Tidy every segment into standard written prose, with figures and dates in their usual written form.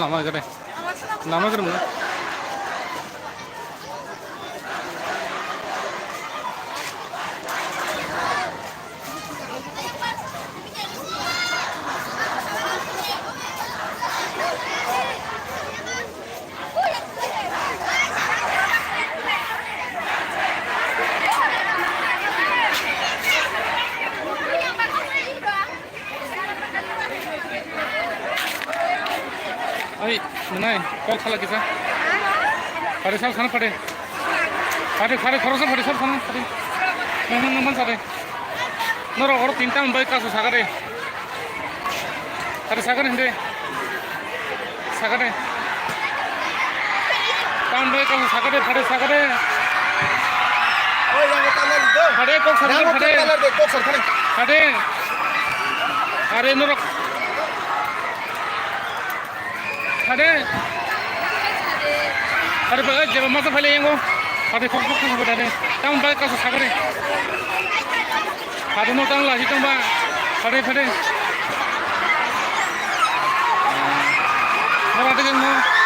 lama kere, lama kere mana? Ay, mana? Kau khala kita? Pada sal sana pada. Pada khorosan pada sal sana pada. Mana sada? Noro orang tinta membaik kasus sagare. Pada sagare hende. Sagare. Tahun baik kasus sagare pada sagare. Oh yang kita lihat itu. Pada kok sagare pada. Kok sagare. Pada. Are noro. Ada, ada bagai jawab masa file yang go, ada kok sudah ada, tahu bagai kasus sagare, ada mau tahu lagi tahu bah, ada, orang ada yang mau.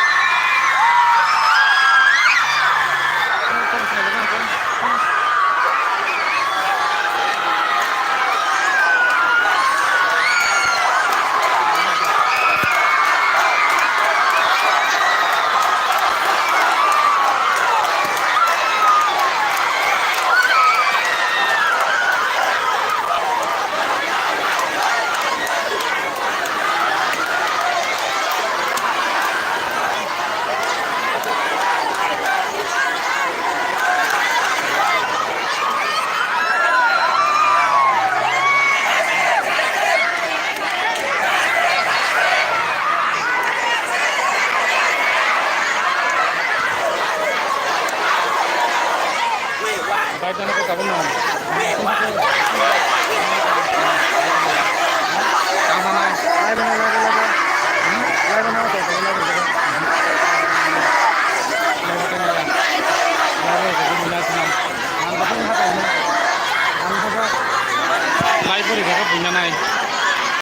잡으면